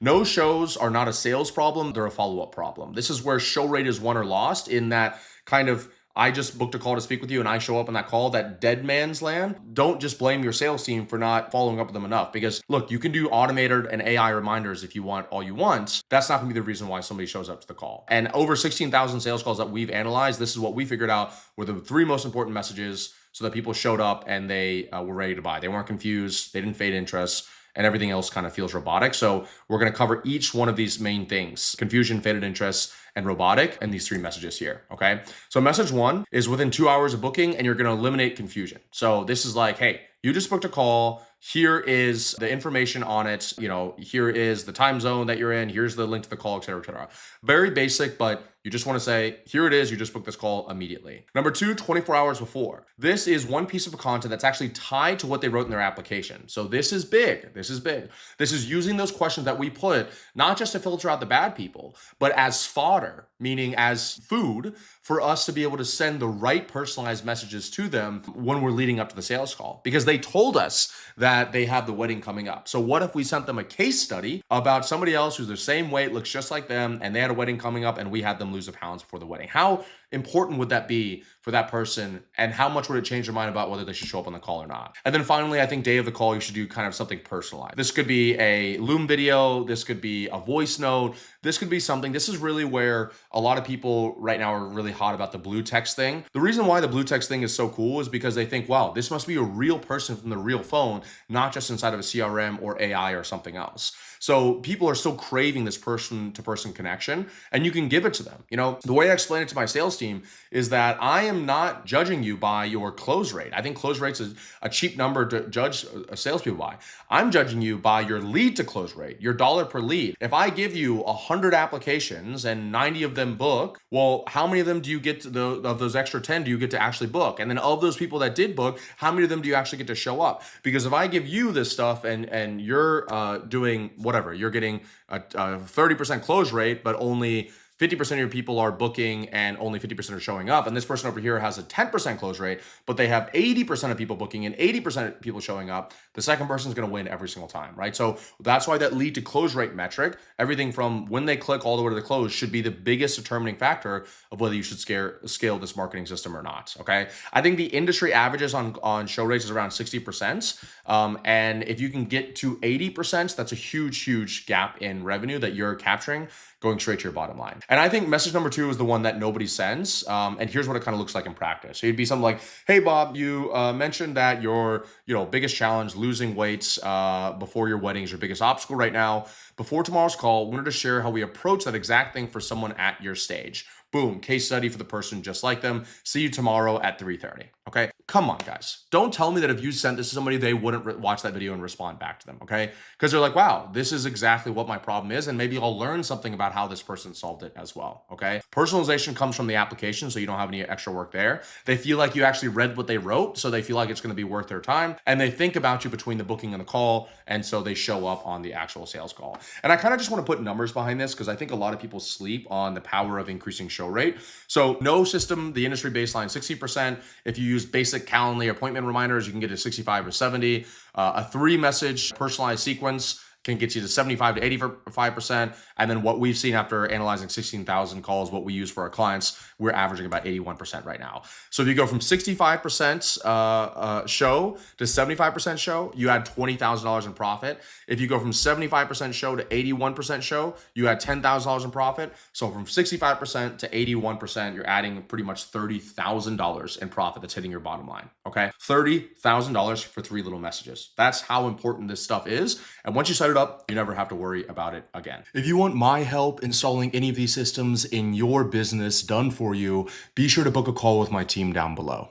No shows are not a sales problem, they're a follow-up problem. This is where show rate is won or lost in that kind of I just booked a call to speak with you and I show up on that call, that dead man's land. Don't just blame your sales team for not following up with them enough because look, you can do automated and AI reminders if you want all you want. That's not gonna be the reason why somebody shows up to the call. And over 16,000 sales calls that we've analyzed, this is what we figured out were the three most important messages so that people showed up and they were ready to buy. They weren't confused, they didn't fade interest, and everything else kind of feels robotic. So we're going to cover each one of these main things: confusion, faded interest, and robotic, and these three messages here. Okay. So message one is within 2 hours of booking, and you're going to eliminate confusion. So this is like, hey, you just booked a call. Here is the information on it. Here is the time zone that you're in. Here's the link to the call, et cetera, et cetera. Very basic, but you just want to say, here it is. You just booked this call immediately. Number two, 24 hours before. This is one piece of content that's actually tied to what they wrote in their application. So this is big. This is big. This is using those questions that we put, not just to filter out the bad people, but as fodder, meaning as food for us to be able to send the right personalized messages to them when we're leading up to the sales call, because they told us that they have the wedding coming up. So what if we sent them a case study about somebody else who's the same weight, looks just like them, and they had a wedding coming up and we had them lose a pounds before the wedding? How important would that be for that person, and how much would it change their mind about whether they should show up on the call or not? And then finally, I think day of the call, you should do kind of something personalized. This could be a Loom video. This could be a voice note. This could be something. This is really where a lot of people right now are really hot about the blue text thing. The reason why the blue text thing is so cool is because they think, wow, this must be a real person from the real phone, not just inside of a CRM or AI or something else. So people are still craving this person-to-person connection, and you can give it to them. The way I explain it to my sales team is that I am not judging you by your close rate. I think close rates is a cheap number to judge salespeople by. I'm judging you by your lead to close rate, your dollar per lead. If I give you 100 applications and 90 of them book, well, how many of them do you get of those extra 10 do you get to actually book? And then of those people that did book, how many of them do you actually get to show up? Because if I give you this stuff and you're doing whatever, you're getting a 30% close rate, but only 50% of your people are booking and only 50% are showing up. And this person over here has a 10% close rate, but they have 80% of people booking and 80% of people showing up. The second person is going to win every single time, right? So that's why that lead to close rate metric, everything from when they click all the way to the close, should be the biggest determining factor of whether you should scale this marketing system or not. Okay. I think the industry averages on show rates is around 60%. And if you can get to 80%, that's a huge gap in revenue that you're capturing, going straight to your bottom line. And I think message number two is the one that nobody sends. And here's what it kind of looks like in practice. So it'd be something like, hey, Bob, you mentioned that your biggest challenge, losing weight before your wedding, is your biggest obstacle right now. Before tomorrow's call, we wanted to share how we approach that exact thing for someone at your stage. Boom, case study for the person just like them. See you tomorrow at 3:30. Okay, come on, guys. Don't tell me that if you sent this to somebody, they wouldn't watch that video and respond back to them, okay? Because they're like, wow, this is exactly what my problem is, and maybe I'll learn something about how this person solved it as well, okay? Personalization comes from the application, so you don't have any extra work there. They feel like you actually read what they wrote, so they feel like it's gonna be worth their time, and they think about you between the booking and the call, and so they show up on the actual sales call. And I kind of just wanna put numbers behind this because I think a lot of people sleep on the power of increasing show rate. So no system, the industry baseline 60%. If you use basic Calendly appointment reminders, you can get to 65 or 70. A 3-message personalized sequence can get you to 75 to 85%. And then what we've seen after analyzing 16,000 calls, what we use for our clients, we're averaging about 81% right now. So if you go from 65% show to 75% show, you add $20,000 in profit. If you go from 75% show to 81% show, you add $10,000 in profit. So from 65% to 81%, you're adding pretty much $30,000 in profit that's hitting your bottom line, okay? $30,000 for 3 little messages. That's how important this stuff is. And once you set it up, you never have to worry about it again. If you want my help installing any of these systems in your business done for you, be sure to book a call with my team down below.